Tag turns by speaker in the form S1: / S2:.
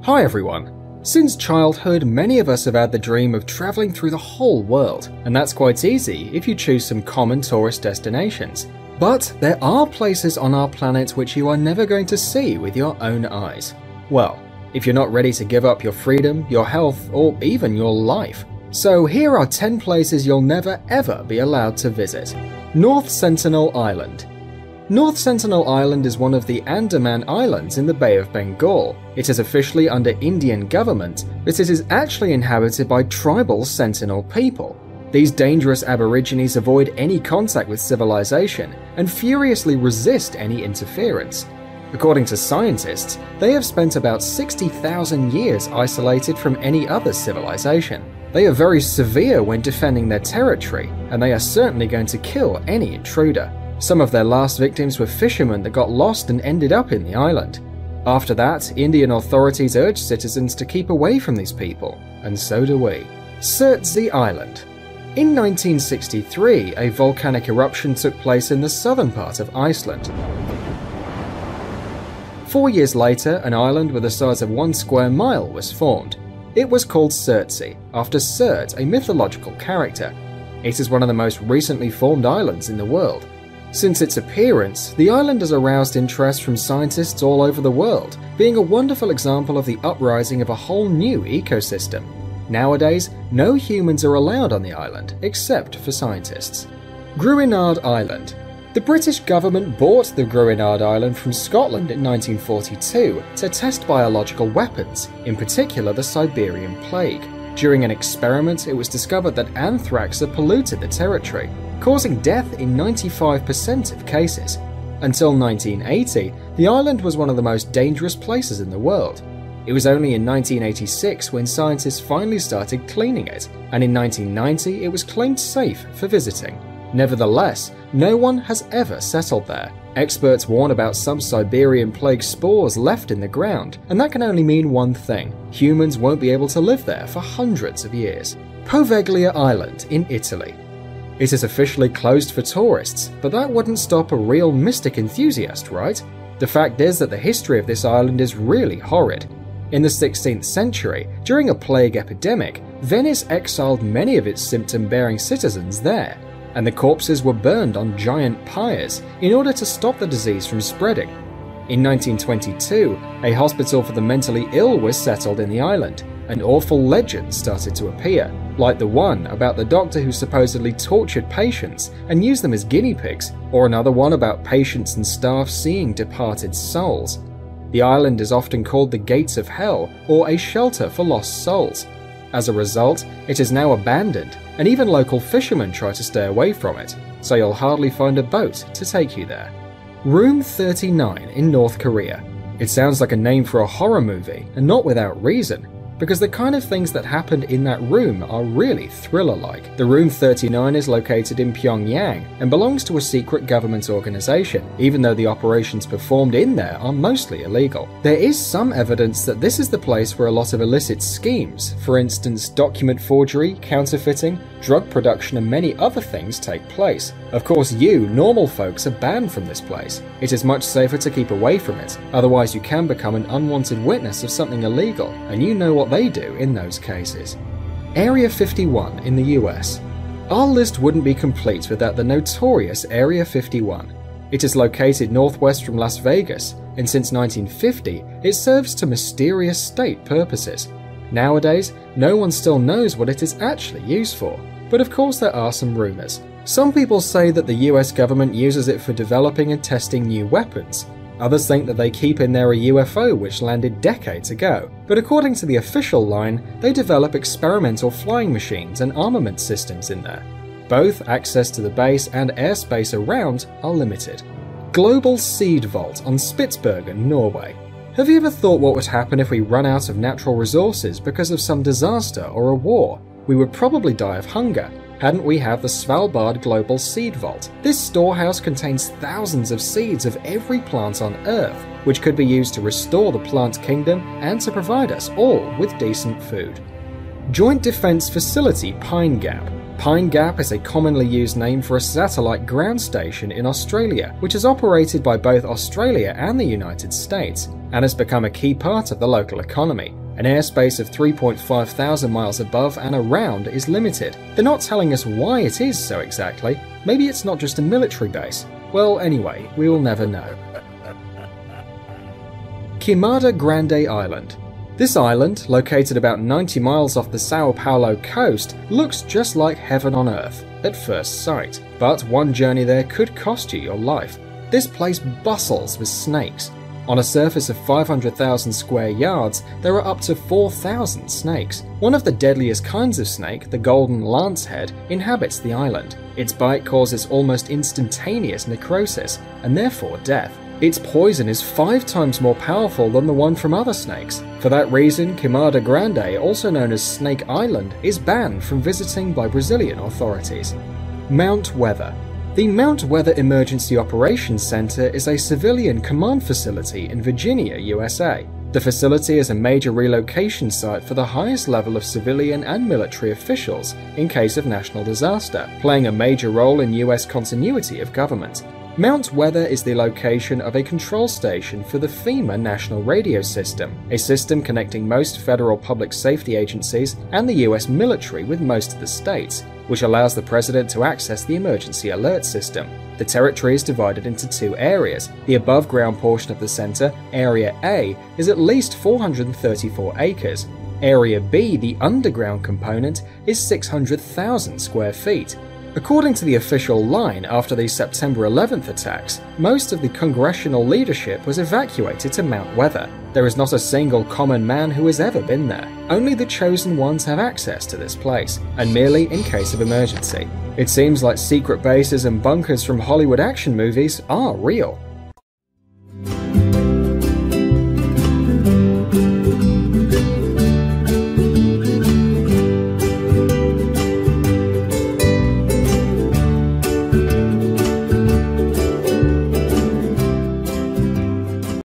S1: Hi everyone! Since childhood, many of us have had the dream of travelling through the whole world, and that's quite easy if you choose some common tourist destinations. But there are places on our planet which you are never going to see with your own eyes. Well, if you're not ready to give up your freedom, your health, or even your life. So here are 10 places you'll never ever be allowed to visit. North Sentinel Island. North Sentinel Island is one of the Andaman Islands in the Bay of Bengal. It is officially under Indian government, but it is actually inhabited by tribal Sentinel people. These dangerous aborigines avoid any contact with civilization and furiously resist any interference. According to scientists, they have spent about 60,000 years isolated from any other civilization. They are very severe when defending their territory, and they are certainly going to kill any intruder. Some of their last victims were fishermen that got lost and ended up in the island. After that, Indian authorities urged citizens to keep away from these people, and so do we. Surtsey Island. In 1963, a volcanic eruption took place in the southern part of Iceland. 4 years later, an island with the size of 1 square mile was formed. It was called Surtsey, after Surt, a mythological character. It is one of the most recently formed islands in the world. Since its appearance, the island has aroused interest from scientists all over the world, being a wonderful example of the uprising of a whole new ecosystem. Nowadays, no humans are allowed on the island, except for scientists. Gruinard Island. The British government bought the Gruinard Island from Scotland in 1942 to test biological weapons, in particular the Siberian plague. During an experiment, it was discovered that anthrax had polluted the territory, causing death in 95% of cases. Until 1980, the island was one of the most dangerous places in the world. It was only in 1986 when scientists finally started cleaning it, and in 1990 it was claimed safe for visiting. Nevertheless, no one has ever settled there. Experts warn about some Siberian plague spores left in the ground, and that can only mean one thing: humans won't be able to live there for hundreds of years. Poveglia Island in Italy. It is officially closed for tourists, but that wouldn't stop a real mystic enthusiast, right? The fact is that the history of this island is really horrid. In the 16th century, during a plague epidemic, Venice exiled many of its symptom-bearing citizens there, and the corpses were burned on giant pyres in order to stop the disease from spreading. In 1922, a hospital for the mentally ill was settled in the island, and awful legends started to appear, like the one about the doctor who supposedly tortured patients and used them as guinea pigs, or another one about patients and staff seeing departed souls. The island is often called the Gates of Hell or a shelter for lost souls. As a result, it is now abandoned, and even local fishermen try to stay away from it, so you'll hardly find a boat to take you there. Room 39 in North Korea. It sounds like a name for a horror movie, and not without reason, because the kind of things that happened in that room are really thriller-like. The Room 39 is located in Pyongyang and belongs to a secret government organization, even though the operations performed in there are mostly illegal. There is some evidence that this is the place where a lot of illicit schemes, for instance document forgery, counterfeiting, drug production and many other things take place. Of course you, normal folks, are banned from this place. It is much safer to keep away from it, otherwise you can become an unwanted witness of something illegal, and you know what they do in those cases. Area 51 in the US. Our list wouldn't be complete without the notorious Area 51. It is located northwest from Las Vegas, and since 1950, it serves to mysterious state purposes. Nowadays, no one still knows what it is actually used for, but of course there are some rumors. Some people say that the US government uses it for developing and testing new weapons. Others think that they keep in there a UFO which landed decades ago, but according to the official line, they develop experimental flying machines and armament systems in there. Both access to the base and airspace around are limited. Global Seed Vault on Spitsbergen, Norway. Have you ever thought what would happen if we run out of natural resources because of some disaster or a war? We would probably die of hunger. Hadn't we have the Svalbard Global Seed Vault? This storehouse contains thousands of seeds of every plant on Earth, which could be used to restore the plant kingdom and to provide us all with decent food. Joint Defense Facility Pine Gap. Pine Gap is a commonly used name for a satellite ground station in Australia, which is operated by both Australia and the United States, and has become a key part of the local economy. An airspace of 3.5 thousand miles above and around is limited. They're not telling us why it is so exactly. Maybe it's not just a military base. Well, anyway, we will never know. Queimada Grande Island. This island, located about 90 miles off the Sao Paulo coast, looks just like heaven on earth at first sight. But one journey there could cost you your life. This place bustles with snakes. On a surface of 500,000 square yards, there are up to 4,000 snakes. One of the deadliest kinds of snake, the golden lancehead, inhabits the island. Its bite causes almost instantaneous necrosis, and therefore death. Its poison is 5 times more powerful than the one from other snakes. For that reason, Queimada Grande, also known as Snake Island, is banned from visiting by Brazilian authorities. Mount Weather. The Mount Weather Emergency Operations Center is a civilian command facility in Virginia, USA. The facility is a major relocation site for the highest level of civilian and military officials in case of national disaster, playing a major role in US continuity of government. Mount Weather is the location of a control station for the FEMA National Radio System, a system connecting most federal public safety agencies and the US military with most of the states, which allows the president to access the emergency alert system. The territory is divided into 2 areas. The above-ground portion of the center, Area A, is at least 434 acres. Area B, the underground component, is 600,000 square feet. According to the official line, after the September 11th attacks, most of the congressional leadership was evacuated to Mount Weather. There is not a single common man who has ever been there. Only the chosen ones have access to this place, and merely in case of emergency. It seems like secret bases and bunkers from Hollywood action movies are real.